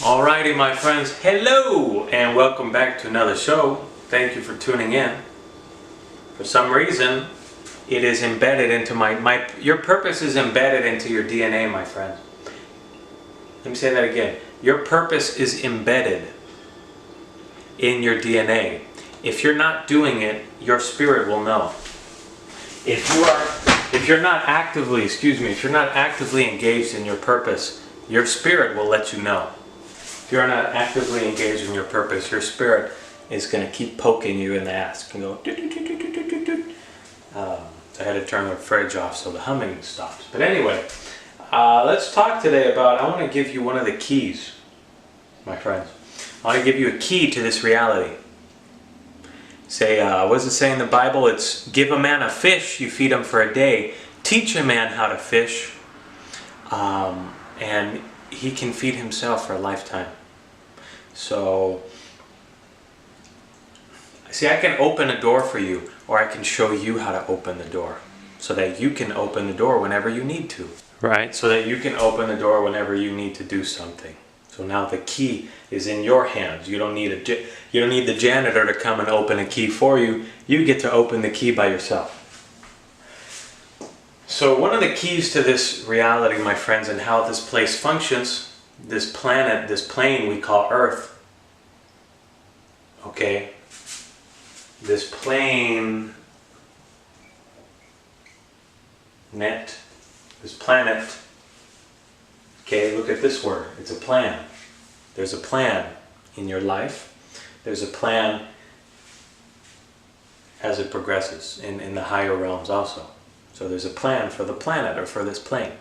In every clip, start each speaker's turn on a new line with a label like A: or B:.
A: Alrighty, my friends, hello and welcome back to another show. Thank you for tuning in. For some reason, it is embedded into your purpose is embedded into your DNA, my friends. Let me say that again. Your purpose is embedded in your DNA. If you're not doing it, your spirit will know. If you're not actively engaged in your purpose, your spirit will let you know. If you're not actively engaged in your purpose, your spirit is going to keep poking you in the ass and go doot, doot, doot, doot, doot, doot, doot. I had to turn the fridge off so the humming stops. But anyway, let's talk today about, I want to give you one of the keys, my friends. I want to give you a key to this reality. Say, what does it say in the Bible? It's give a man a fish, you feed him for a day. Teach a man how to fish, and he can feed himself for a lifetime. So, see, I can open a door for you, or I can show you how to open the door, so that you can open the door whenever you need to. Right? So that you can open the door whenever you need to do something. So now the key is in your hands. You don't need the janitor to come and open a key for you. You get to open the key by yourself. So one of the keys to this reality, my friends, and how this place functions, this planet, this plane we call Earth, okay, this plane, this planet, okay, look at this word, it's a plan. There's a plan in your life. There's a plan as it progresses in the higher realms also. So there's a plan for the planet or for this plane.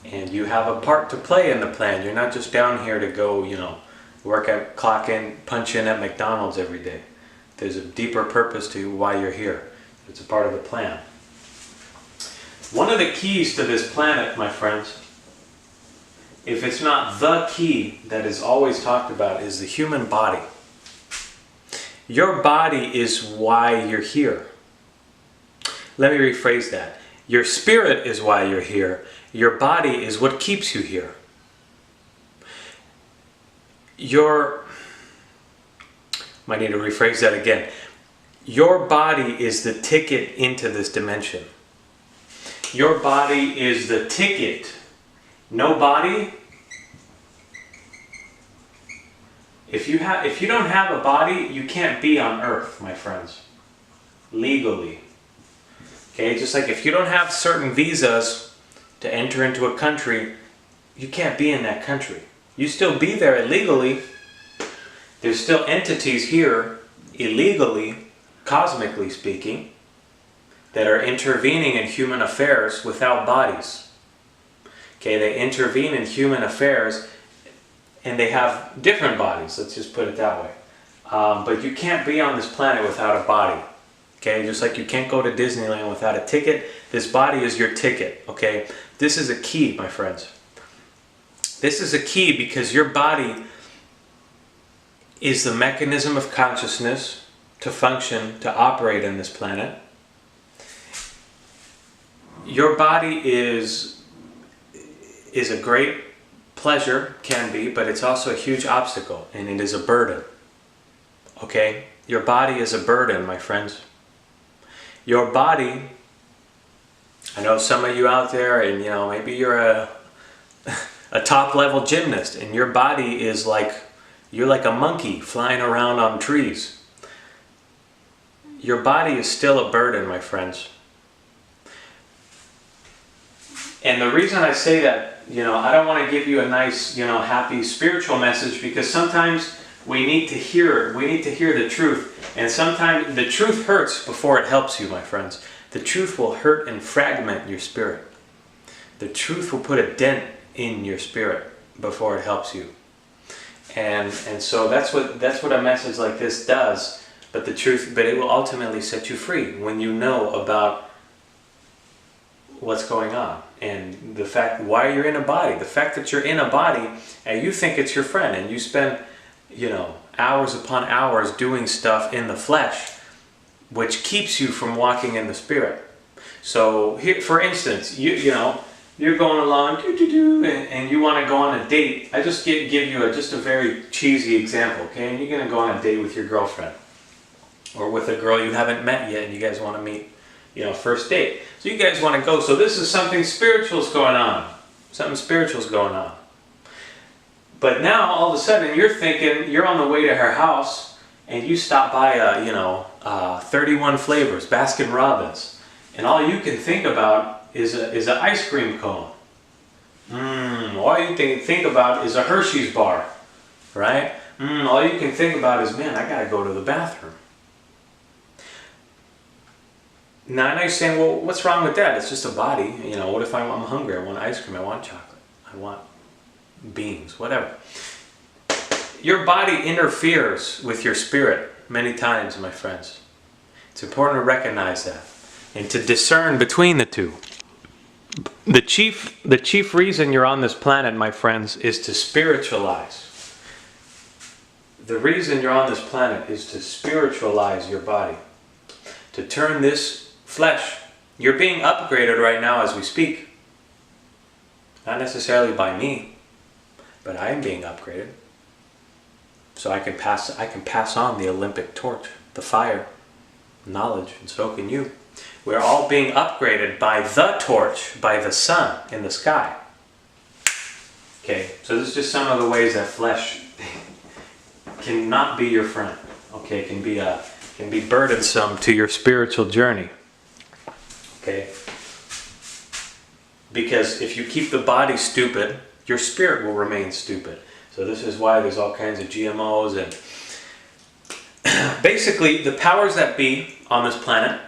A: And you have a part to play in the plan. You're not just down here to go, work at, clock in, punch in at McDonald's every day. There's a deeper purpose to why you're here. It's a part of the plan. One of the keys to this planet, my friends, if it's not the key that is always talked about, is the human body. Your body is why you're here. Let me rephrase that. Your spirit is why you're here. Your body is what keeps you here. Might need to rephrase that again. Your body is the ticket into this dimension. Your body is the ticket. No body. If you don't have a body, you can't be on Earth, my friends. Legally. Okay, just like if you don't have certain visas to enter into a country, you can't be in that country. You still be there illegally. There's still entities here, illegally, cosmically speaking, that are intervening in human affairs without bodies. Okay, they intervene in human affairs and they have different bodies, let's just put it that way. But you can't be on this planet without a body. Okay, just like you can't go to Disneyland without a ticket, this body is your ticket, okay? This is a key, my friends. This is a key because your body is the mechanism of consciousness to function, to operate in this planet. Your body is a great pleasure, can be, but it's also a huge obstacle, and it is a burden. Okay? Your body is a burden, my friends. Your body, I know some of you out there, and maybe you're a top level gymnast, and your body is you're like a monkey flying around on trees. Your body is still a burden, my friends. And the reason I say that, I don't want to give you a nice, happy spiritual message, because sometimes we need to hear it. We need to hear the truth. And sometimes the truth hurts before it helps you, my friends. The truth will hurt and fragment your spirit. The truth will put a dent in your spirit before it helps you. And so that's what a message like this does. But it will ultimately set you free when you know about what's going on and the fact why you're in a body. The fact that you're in a body and you think it's your friend, and you spend hours upon hours doing stuff in the flesh, which keeps you from walking in the spirit. So here, for instance, you're going along, and you want to go on a date. I just give you just a very cheesy example, okay? And you're going to go on a date with your girlfriend. Or with a girl you haven't met yet and you guys want to meet, first date. So you guys want to go. So this is something spiritual's going on. Something spiritual's going on. But now, all of a sudden, you're thinking, you're on the way to her house and you stop by 31 Flavors, Baskin Robbins. And all you can think about is an ice cream cone. All you can think about is a Hershey's bar, right? All you can think about is, man, I gotta go to the bathroom. Now I know you're saying, well, what's wrong with that? It's just a body. What if I'm hungry? I want ice cream. I want chocolate. I want beans. Whatever. Your body interferes with your spirit many times, my friends. It's important to recognize that and to discern between the two. The chief reason you're on this planet, my friends, is to spiritualize. The reason you're on this planet is to spiritualize your body. To turn this flesh, you're being upgraded right now as we speak. Not necessarily by me, but I am being upgraded. So I can pass on the Olympic torch, the fire, knowledge, and so can you. We're all being upgraded by the torch, by the sun in the sky. Okay, so this is just some of the ways that flesh cannot be your friend. Okay, can be burdensome to your spiritual journey. Okay? Because if you keep the body stupid, your spirit will remain stupid. So this is why there's all kinds of GMOs and basically the powers that be on this planet,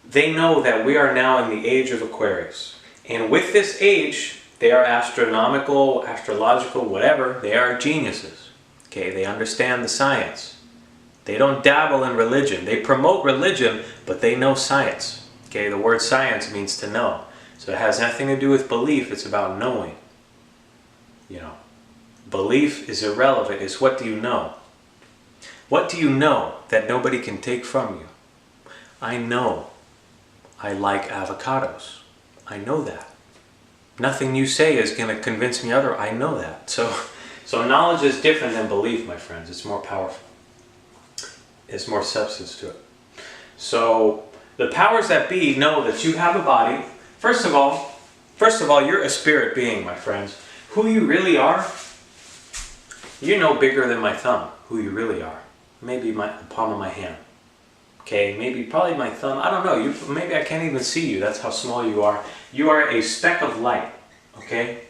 A: they know that we are now in the age of Aquarius. And with this age, they are astronomical, astrological, whatever, they are geniuses. Okay, they understand the science. They don't dabble in religion. They promote religion, but they know science. Okay, the word science means to know. So it has nothing to do with belief, it's about knowing. Belief is irrelevant, it's what do you know? What do you know that nobody can take from you? I know I like avocados. I know that. Nothing you say is going to convince me other. I know that. So knowledge is different than belief, my friends. It's more powerful. There's more substance to it. So the powers that be know that you have a body. First of all, you're a spirit being, my friends. Who you really are, you know bigger than my thumb, who you really are. Maybe the palm of my hand. Okay, probably my thumb. I don't know. Maybe I can't even see you. That's how small you are. You are a speck of light. Okay?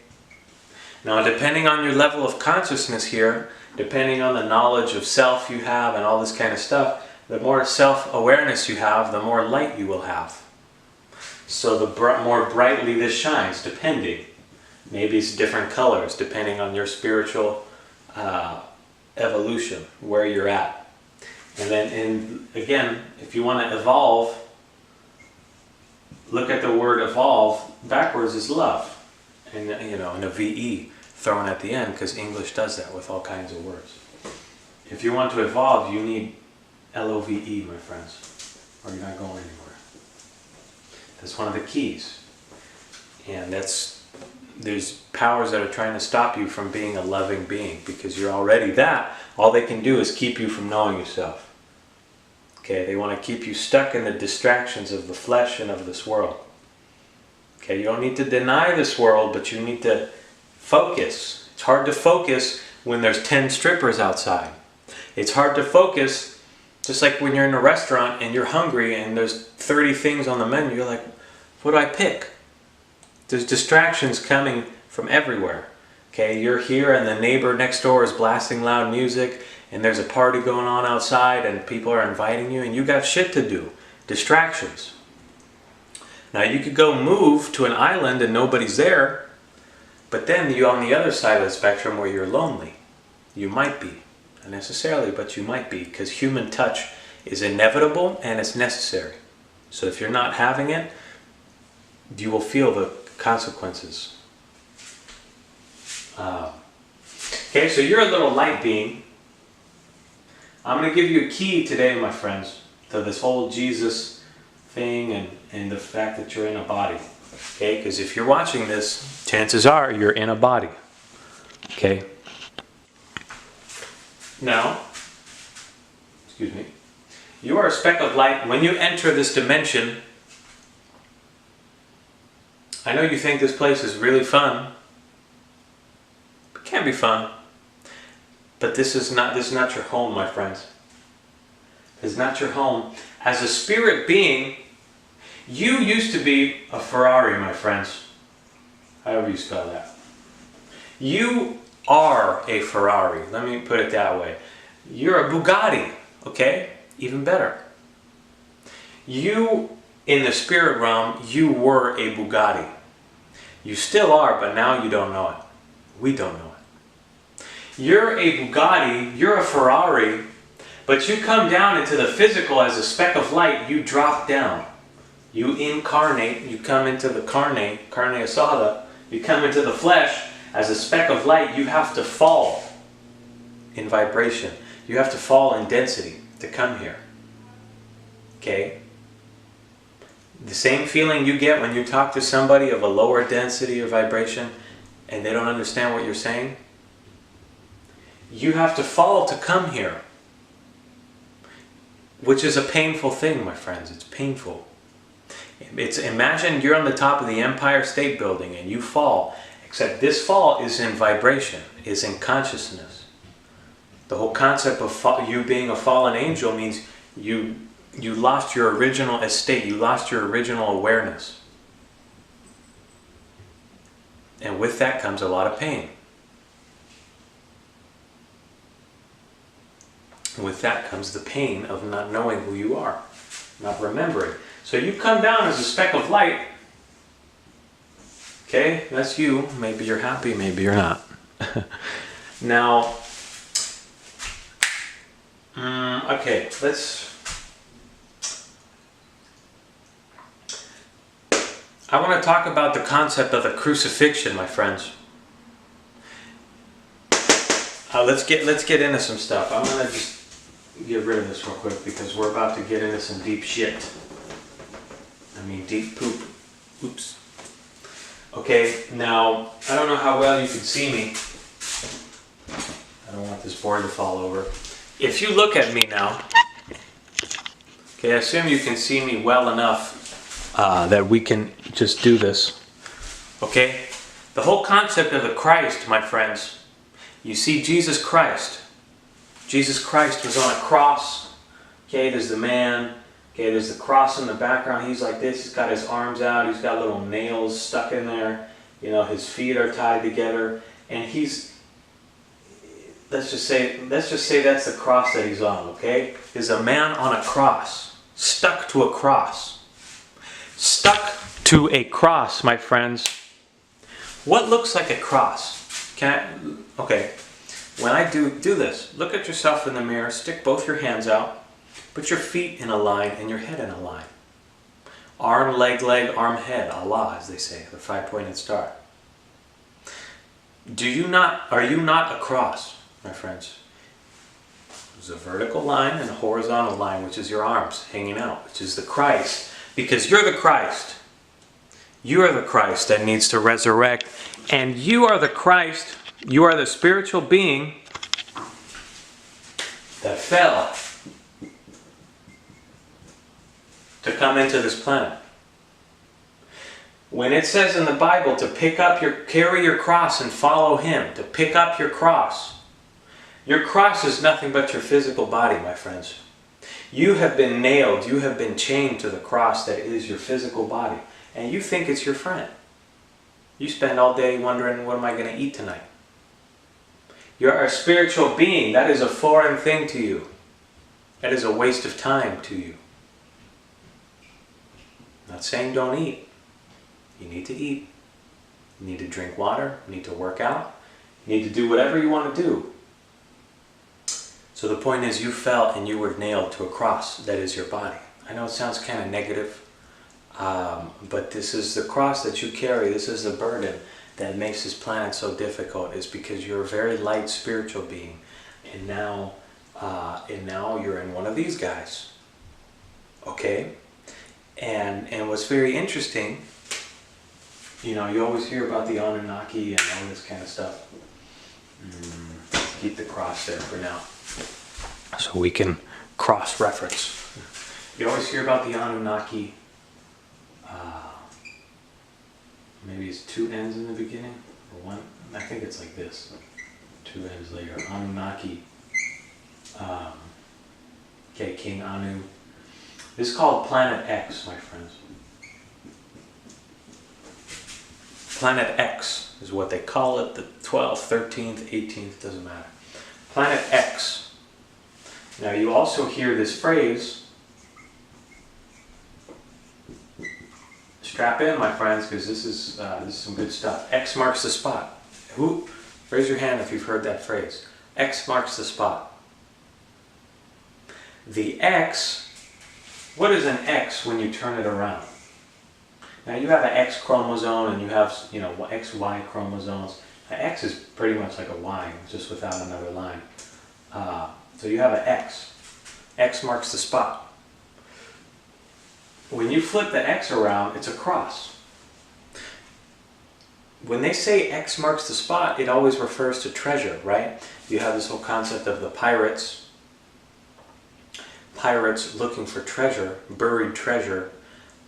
A: Now, depending on your level of consciousness here, depending on the knowledge of self you have and all this kind of stuff, the more self-awareness you have, the more light you will have. So the more brightly this shines, depending. Maybe it's different colors, depending on your spiritual evolution, where you're at. And then, again, if you want to evolve, look at the word evolve. Backwards is love. And, and a VE thrown at the end, because English does that with all kinds of words. If you want to evolve, you need LOVE, my friends, or you're not going anywhere. That's one of the keys. And there's powers that are trying to stop you from being a loving being, because you're already that. All they can do is keep you from knowing yourself. Okay, they want to keep you stuck in the distractions of the flesh and of this world. Okay, you don't need to deny this world, but you need to focus. It's hard to focus when there's 10 strippers outside. It's hard to focus, just like when you're in a restaurant and you're hungry and there's 30 things on the menu, you're like, what do I pick? There's distractions coming from everywhere. Okay, you're here and the neighbor next door is blasting loud music and there's a party going on outside and people are inviting you and you got shit to do. Distractions. Now you could go move to an island and nobody's there, but then you're on the other side of the spectrum where you're lonely. You might be. Not necessarily, but you might be, because human touch is inevitable and it's necessary. So if you're not having it, you will feel the consequences. Okay, so you're a little light being. I'm going to give you a key today, my friends, to this whole Jesus thing and the fact that you're in a body. Okay, because if you're watching this, chances are you're in a body. Okay. Now, excuse me, you are a speck of light. When you enter this dimension, I know you think this place is really fun. It can be fun. But this is not your home, my friends. It's not your home. As a spirit being, you used to be a Ferrari, my friends. However you spell that. You are a Ferrari. Let me put it that way. You're a Bugatti, okay? Even better. You, in the spirit realm, you were a Bugatti. You still are, but now you don't know it. We don't know it. You're a Bugatti, you're a Ferrari, but you come down into the physical as a speck of light, you drop down. You incarnate, you come into the carne asada, you come into the flesh as a speck of light. You have to fall in vibration. You have to fall in density to come here. Okay? The same feeling you get when you talk to somebody of a lower density or vibration and they don't understand what you're saying. You have to fall to come here. Which is a painful thing, my friends. It's painful. Imagine you're on the top of the Empire State Building and you fall. Except this fall is in vibration, is in consciousness. The whole concept of you being a fallen angel means you lost your original estate, you lost your original awareness. And with that comes a lot of pain. With that comes the pain of not knowing who you are, not remembering. So you come down as a speck of light. Okay, that's you. Maybe you're happy, maybe you're not. Now, okay, I want to talk about the concept of the crucifixion, my friends. Let's get into some stuff. I'm going to just get rid of this real quick because we're about to get into some deep shit. I mean, deep poop. Oops. Okay, now, I don't know how well you can see me. I don't want this board to fall over. If you look at me now, okay, I assume you can see me well enough that we can just do this. Okay? The whole concept of the Christ, my friends, you see Jesus Christ. Jesus Christ was on a cross. Okay, there's the man. Okay, there's the cross in the background. He's like this. He's got his arms out. He's got little nails stuck in there. You know, his feet are tied together. And he's, let's just say that's the cross that he's on, okay? Is a man on a cross. Stuck to a cross. Stuck to a cross, my friends. What looks like a cross? Okay. When I do this, look at yourself in the mirror, stick both your hands out. Put your feet in a line and your head in a line. Arm, leg, arm, head. Allah, as they say, the 5-pointed star. Are you not a cross, my friends? There's a vertical line and a horizontal line, which is your arms hanging out, which is the Christ. Because you're the Christ. You are the Christ that needs to resurrect. And you are the Christ, you are the spiritual being that fell to come into this planet. When it says in the Bible to carry your cross and follow Him, to pick up your cross is nothing but your physical body, my friends. You have been nailed, you have been chained to the cross that is your physical body, and you think it's your friend. You spend all day wondering, what am I going to eat tonight? You're a spiritual being. That is a foreign thing to you. That is a waste of time to you. I'm not saying don't eat. You need to eat. You need to drink water. You need to work out. You need to do whatever you want to do. So the point is, you fell and you were nailed to a cross that is your body. I know it sounds kind of negative, but this is the cross that you carry. This is the burden that makes this planet so difficult, is because you're a very light spiritual being, and now you're in one of these guys. Okay? And what's very interesting you know, you always hear about the Anunnaki and all this kind of stuff. Let's keep the cross there for now, so we can cross-reference. You always hear about the Anunnaki. Maybe it's 2 N's in the beginning, or 1. I think it's like this. 2 N's later. Anunnaki. Okay, King Anu. This is called Planet X, my friends. Planet X is what they call it. The 12th, 13th, 18th, doesn't matter. Planet X. Now you also hear this phrase. Strap in, my friends, because this is some good stuff. X marks the spot. Who? Raise your hand if you've heard that phrase. X marks the spot. The X. What is an X when you turn it around? Now you have an X chromosome and you have, you know, XY chromosomes. An X is pretty much like a Y, just without another line. So you have an X. X marks the spot. When you flip the X around, it's a cross. When they say X marks the spot, it always refers to treasure, right? You have this whole concept of the pirates. Pirates looking for treasure, buried treasure.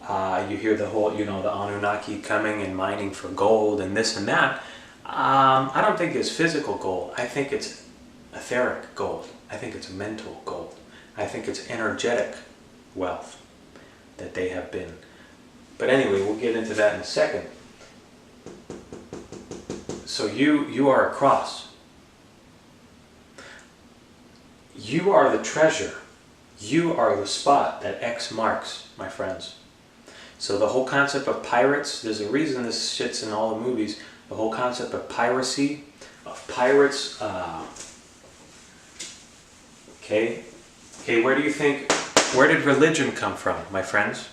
A: You hear the whole, you know, the Anunnaki coming and mining for gold and this and that. I don't think it's physical gold. I think it's etheric gold. I think it's mental gold. I think it's energetic wealth that they have been. But anyway, we'll get into that in a second. So you are a cross. You are the treasure. You are the spot that X marks, my friends. So the whole concept of pirates, there's a reason this shit's in all the movies. The whole concept of piracy, of pirates. Okay, where do you think, where did religion come from, my friends?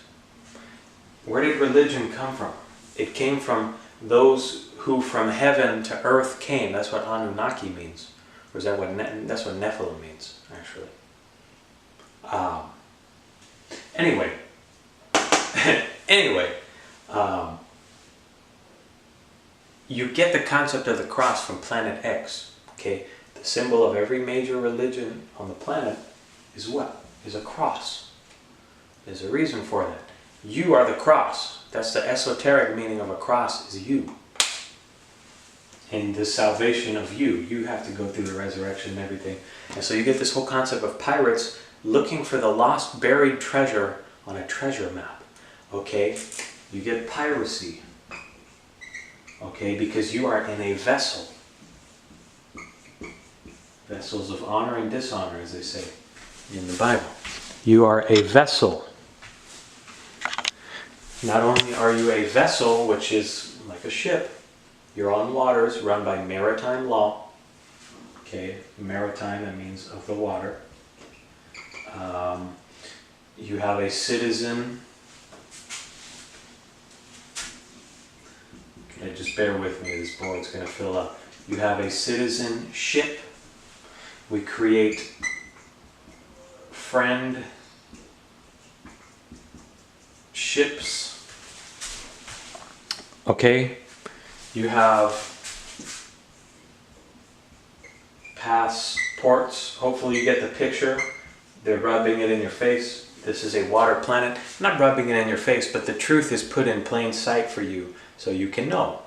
A: Where did religion come from? It came from those who from heaven to earth came. That's what Anunnaki means. Or is that what, that's what Nephilim means, actually. Anyway, you get the concept of the cross from Planet X, okay? The symbol of every major religion on the planet is what? Is a cross. There's a reason for that. You are the cross. That's the esoteric meaning of a cross, is you. And the salvation of you. You have to go through the resurrection and everything. And so you get this whole concept of pirates looking for the lost buried treasure on a treasure map. Okay? You get piracy. Okay? Because you are in a vessel. Vessels of honor and dishonor, as they say in the Bible. You are a vessel. Not only are you a vessel, which is like a ship, you're on waters run by maritime law. Okay, maritime, that means of the water. You have a citizen. Okay, just bear with me, this board's going to fill up. You have a citizenship. We create friend ships. Okay, you have passports. Hopefully you get the picture. They're rubbing it in your face. This is a water planet. Not rubbing it in your face, but the truth is put in plain sight for you so you can know.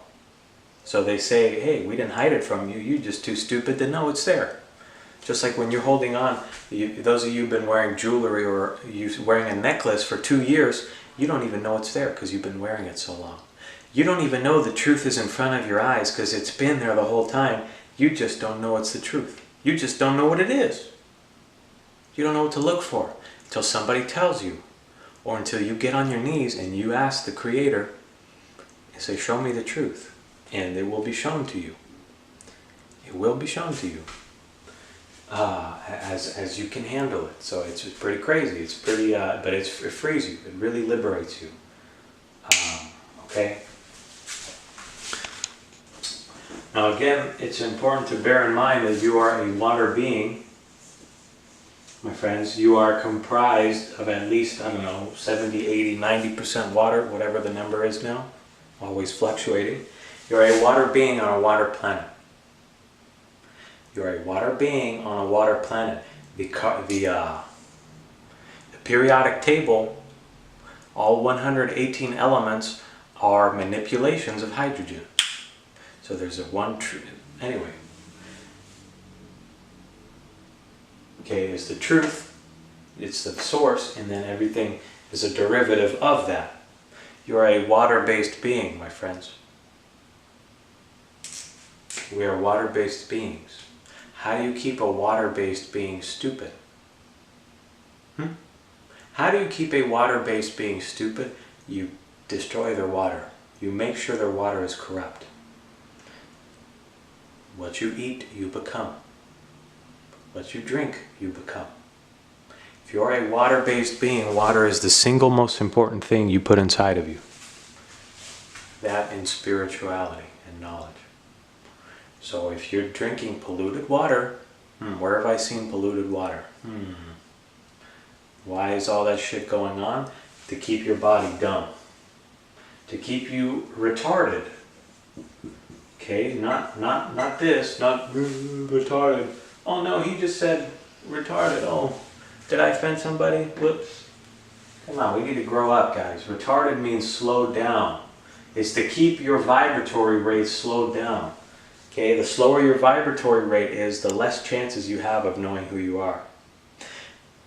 A: So they say, hey, we didn't hide it from you. You're just too stupid to know it's there. Just like when you're holding on, those of you who've been wearing jewelry or you're wearing a necklace for 2 years, you don't even know it's there because you've been wearing it so long. You don't even know the truth is in front of your eyes because it's been there the whole time. You just don't know it's the truth. You just don't know what it is. You don't know what to look for until somebody tells you, or until you get on your knees and you ask the Creator and say, show me the truth, and it will be shown to you. It will be shown to you as you can handle it. So it's pretty crazy. It's pretty, but it frees you. It really liberates you. Okay. Now again, it's important to bear in mind that you are a water being. My friends, you are comprised of at least, I don't know, 70, 80, 90% water, whatever the number is now. always fluctuating. You're a water being on a water planet. You're a water being on a water planet. The periodic table, all 118 elements are manipulations of hydrogen. So there's a anyway. Okay, it's the truth, it's the source, and then everything is a derivative of that. You're a water-based being, my friends. We are water-based beings. How do you keep a water-based being stupid? How do you keep a water-based being stupid? You destroy their water. You make sure their water is corrupt. What you eat, you become. What you drink, you become. If you're a water-based being, water is the single most important thing you put inside of you. That and spirituality and knowledge. So if you're drinking polluted water, where have I seen polluted water? Why is all that shit going on? To keep your body dumb. To keep you retarded. Okay, not this, not retarded. Oh no, he just said retarded. Oh, did I offend somebody? Whoops. Come on, we need to grow up, guys. Retarded means slow down. It's to keep your vibratory rate slowed down. Okay, the slower your vibratory rate is, the less chances you have of knowing who you are.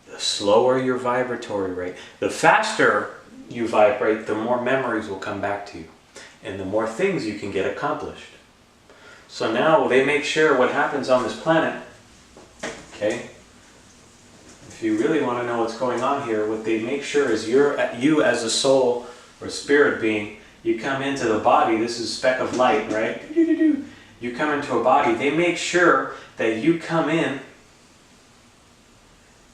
A: The slower your vibratory rate, the faster you vibrate, the more memories will come back to you. And the more things you can get accomplished. So now they make sure what happens on this planet, okay, if you really want to know what's going on here, what they make sure is you as a soul or spirit being, you come into the body, this is a speck of light, right? You come into a body, they make sure that you come in,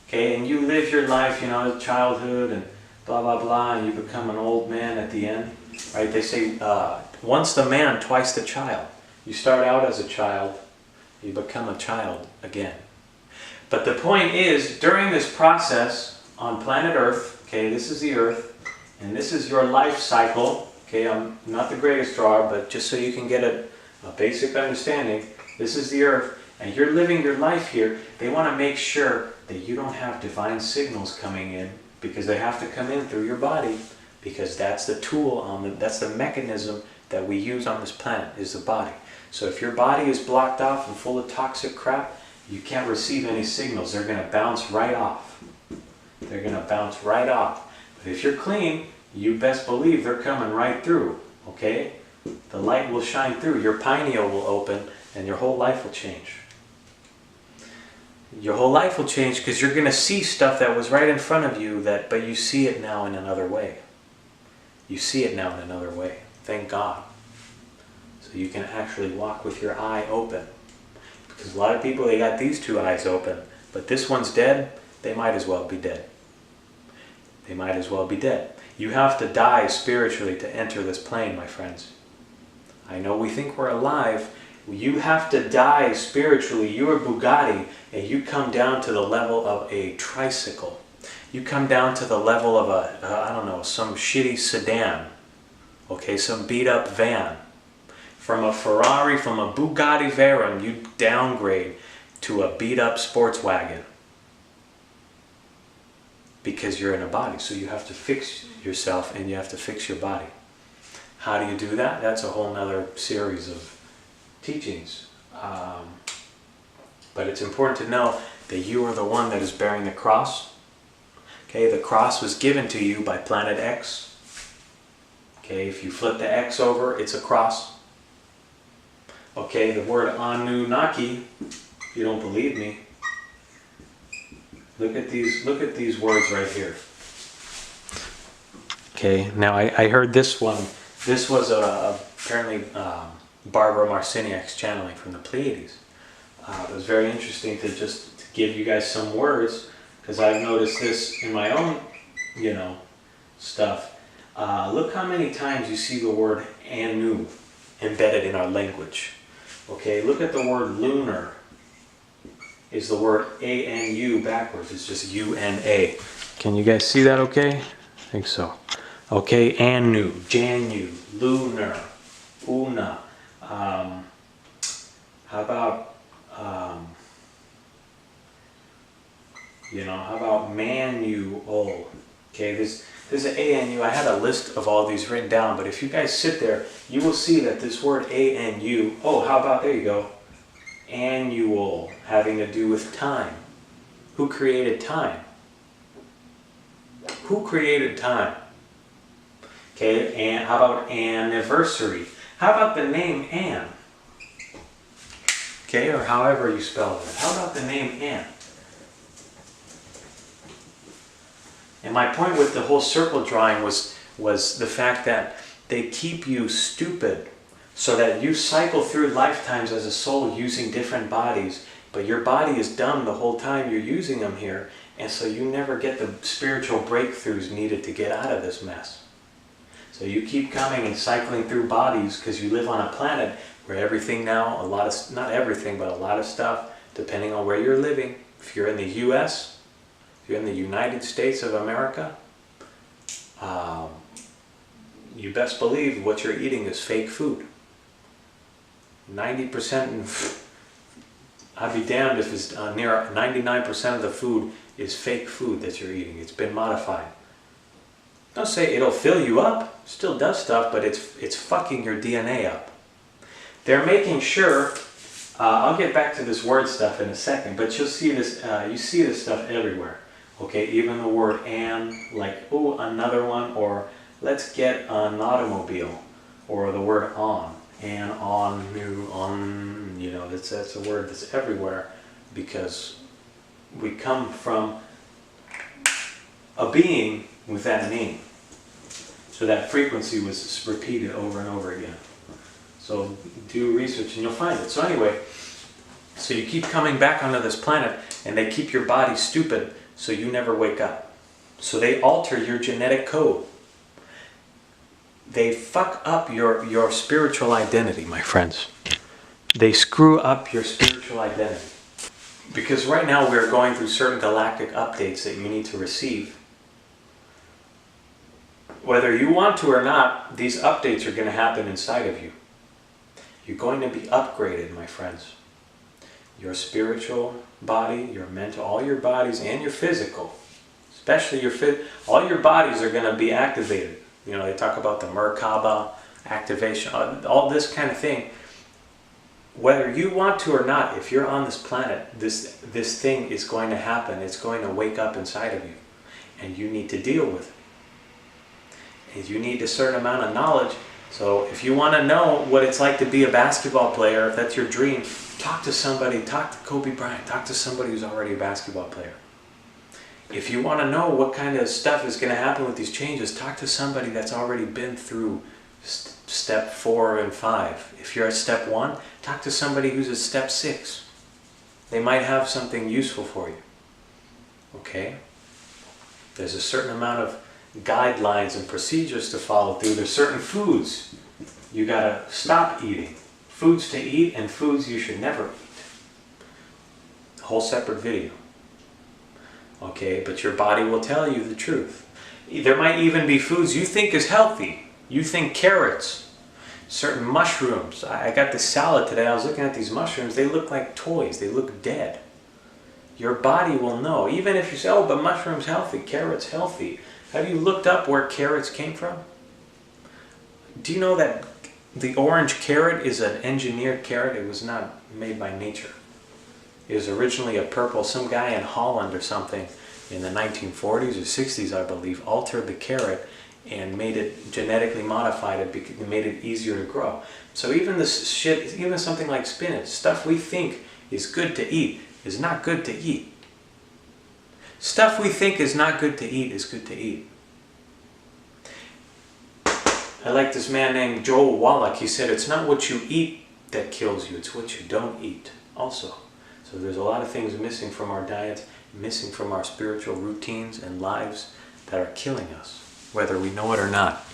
A: okay, and you live your life, you know, childhood and blah, blah, blah, and you become an old man at the end, right? They say, once the man, twice the child. You start out as a child, you become a child again. But the point is, during this process on planet Earth, okay, this is the Earth, and this is your life cycle, okay, I'm not the greatest drawer, but just so you can get a basic understanding, this is the Earth, and you're living your life here. They want to make sure that you don't have divine signals coming in, because they have to come in through your body, because that's the tool, that's the mechanism that we use on this planet, is the body. So if your body is blocked off and full of toxic crap, you can't receive any signals. They're going to bounce right off. They're going to bounce right off. But if you're clean, you best believe they're coming right through, okay? The light will shine through. Your pineal will open and your whole life will change. Your whole life will change because you're going to see stuff that was right in front of you, but you see it now in another way. You see it now in another way. Thank God. So you can actually walk with your eye open. Because a lot of people, they got these two eyes open, but this one's dead, they might as well be dead. They might as well be dead. You have to die spiritually to enter this plane, my friends. I know we think we're alive. You have to die spiritually. You're a Bugatti, and you come down to the level of a tricycle. You come down to the level of I don't know, some shitty sedan. Okay, some beat up van. From a Ferrari, from a Bugatti Veyron, you downgrade to a beat up sports wagon. Because you're in a body, so you have to fix yourself and you have to fix your body. How do you do that? That's a whole nother series of teachings. But it's important to know that you are the one that is bearing the cross. Okay, the cross was given to you by planet X. Okay, if you flip the X over, it's a cross. Okay, the word Anunnaki, if you don't believe me, look at these words right here. Okay, now I heard this one. This was apparently Barbara Marciniak's channeling from the Pleiades. It was very interesting to just give you guys some words, because I've noticed this in my own, stuff. Look how many times you see the word Anu embedded in our language. Okay, look at the word lunar. Is the word A-N-U backwards. It's just U-N-A. Can you guys see that okay? I think so. Okay, Anu, Janu, lunar, Una. How about, how about manual? Okay, there's an A-N-U. I had a list of all these written down, but if you guys sit there, you will see that this word A-N-U, how about, there you go, annual, having to do with time. Who created time? Who created time? Okay, and how about anniversary? How about the name Anne? Okay, or however you spell it. How about the name Anne? And my point with the whole circle drawing was the fact that they keep you stupid so that you cycle through lifetimes as a soul using different bodies, but your body is dumb the whole time you're using them here, and so you never get the spiritual breakthroughs needed to get out of this mess. So you keep coming and cycling through bodies because you live on a planet where everything now, not everything, but a lot of stuff, depending on where you're living. If you're in the US, if you're in the United States of America, you best believe what you're eating is fake food. 90%, I'd be damned if it's near 99% of the food is fake food that you're eating. It's been modified. Don't say it'll fill you up. It still does stuff, but it's fucking your DNA up. They're making sure, I'll get back to this word stuff in a second, but you'll see this, you see this stuff everywhere. Okay, even the word "and," like, oh, another one, or let's get an automobile, or the word "on," and on, new, on, that's a word that's everywhere because we come from a being with that name. So that frequency was repeated over and over again. So do research and you'll find it. So anyway, so you keep coming back onto this planet and they keep your body stupid so you never wake up. So they alter your genetic code. They fuck up your spiritual identity, my friends. They screw up your spiritual identity. Because right now we're going through certain galactic updates that you need to receive. Whether you want to or not, these updates are going to happen inside of you. You're going to be upgraded, my friends. Your spiritual body, your mental, all your bodies, and your physical. Especially all your bodies are going to be activated. They talk about the Merkaba activation, all this kind of thing. Whether you want to or not, if you're on this planet, this thing is going to happen. It's going to wake up inside of you. And you need to deal with it. And you need a certain amount of knowledge. So if you want to know what it's like to be a basketball player, if that's your dream, talk to somebody, talk to Kobe Bryant, talk to somebody who's already a basketball player. If you want to know what kind of stuff is going to happen with these changes, talk to somebody that's already been through step 4 and 5. If you're at step 1, talk to somebody who's at step 6. They might have something useful for you. Okay? There's a certain amount of guidelines and procedures to follow through. There's certain foods you gotta stop eating. Foods to eat and foods you should never eat. A whole separate video. Okay, but your body will tell you the truth. There might even be foods you think is healthy. You think carrots, certain mushrooms. I got this salad today. I was looking at these mushrooms. They look like toys. They look dead. Your body will know. Even if you say, oh, but mushrooms healthy, carrots healthy. Have you looked up where carrots came from? Do you know that the orange carrot is an engineered carrot? It was not made by nature. It was originally a purple. Some guy in Holland or something in the 1940s or 60s, I believe, altered the carrot and made it genetically modified it, because it made it easier to grow. So even this shit, even something like spinach, stuff we think is good to eat is not good to eat. Stuff we think is not good to eat is good to eat. I like this man named Joel Wallach. He said, it's not what you eat that kills you, it's what you don't eat also. So there's a lot of things missing from our diets, missing from our spiritual routines and lives that are killing us, whether we know it or not.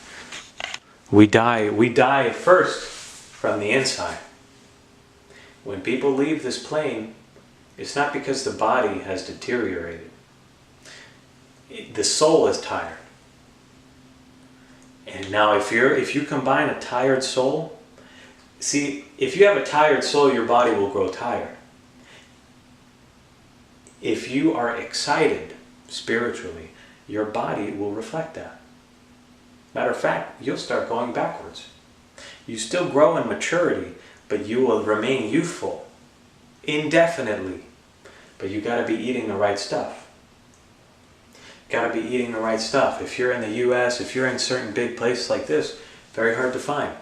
A: We die first from the inside. When people leave this plane, it's not because the body has deteriorated. The soul is tired. And now if you combine a tired soul, see, if you have a tired soul, your body will grow tired. If you are excited spiritually, your body will reflect that. Matter of fact, you'll start going backwards. You still grow in maturity, but you will remain youthful indefinitely. But you got to be eating the right stuff. Got to be eating the right stuff. If you're in the US, if you're in certain big places like this, very hard to find.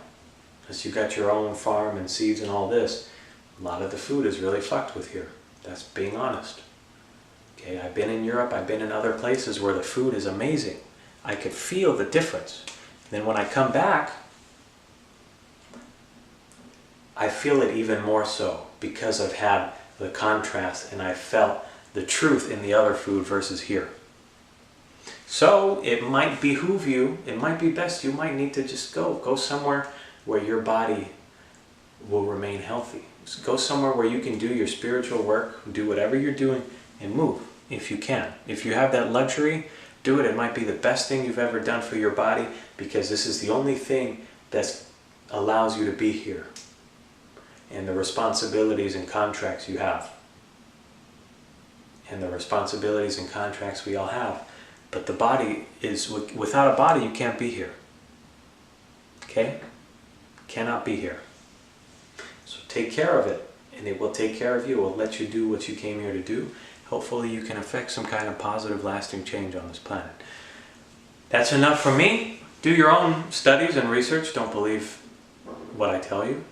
A: Unless you got your own farm and seeds and all this, a lot of the food is really fucked with here. That's being honest. Okay, I've been in Europe, I've been in other places where the food is amazing. I could feel the difference. Then when I come back, I feel it even more so because I've had the contrast and I felt the truth in the other food versus here. So it might behoove you, it might be best, you might need to just go somewhere where your body will remain healthy. So go somewhere where you can do your spiritual work, do whatever you're doing, and move if you can. If you have that luxury, do it. It might be the best thing you've ever done for your body, because this is the only thing that allows you to be here. And the responsibilities and contracts you have. And the responsibilities and contracts we all have. But the body is, without a body you can't be here. Okay? Cannot be here. So take care of it, and it will take care of you. It will let you do what you came here to do. Hopefully you can affect some kind of positive, lasting change on this planet. That's enough for me. Do your own studies and research. Don't believe what I tell you.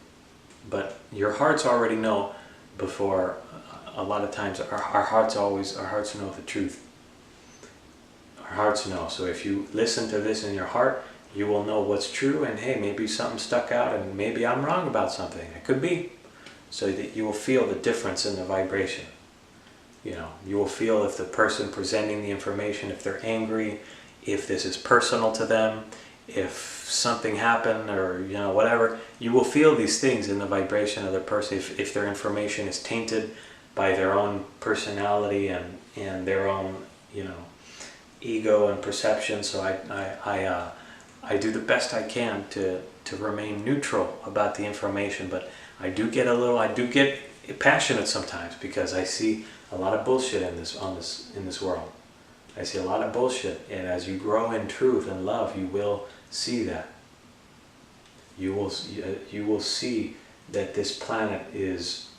A: But your hearts already know before, a lot of times our hearts know the truth. Our hearts know. So if you listen to this in your heart, you will know what's true, and hey, maybe something stuck out and maybe I'm wrong about something. It could be. So that you will feel the difference in the vibration. You know, you will feel if the person presenting the information, if they're angry, if this is personal to them, if something happened or, you know, whatever, you will feel these things in the vibration of the person if their information is tainted by their own personality and their own, you know, ego and perception. So I do the best I can to remain neutral about the information, but I do get passionate sometimes because I see a lot of bullshit in this world. I see a lot of bullshit, and as you grow in truth and love, you will see that. You will see that this planet is.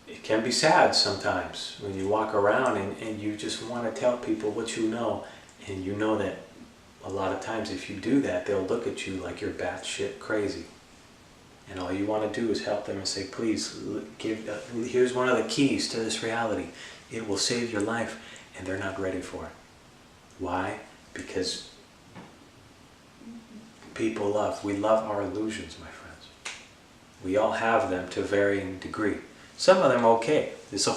A: It can be sad sometimes when you walk around and you just want to tell people what you know, and you know that a lot of times if you do that, they'll look at you like you're batshit crazy. And all you want to do is help them and say, please, here's one of the keys to this reality. It will save your life. And they're not ready for it. Why? Because we love our illusions, my friends. We all have them to varying degree. Some of them okay. It's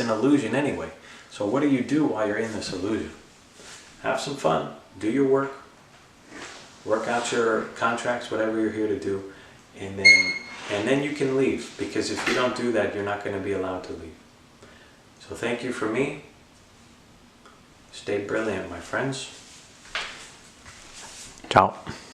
A: an illusion anyway. So what do you do while you're in this illusion? Have some fun. Do your work. Work out your contracts, whatever you're here to do. And then you can leave, because if you don't do that, you're not going to be allowed to leave. So thank you for me. Stay brilliant, my friends. Ciao.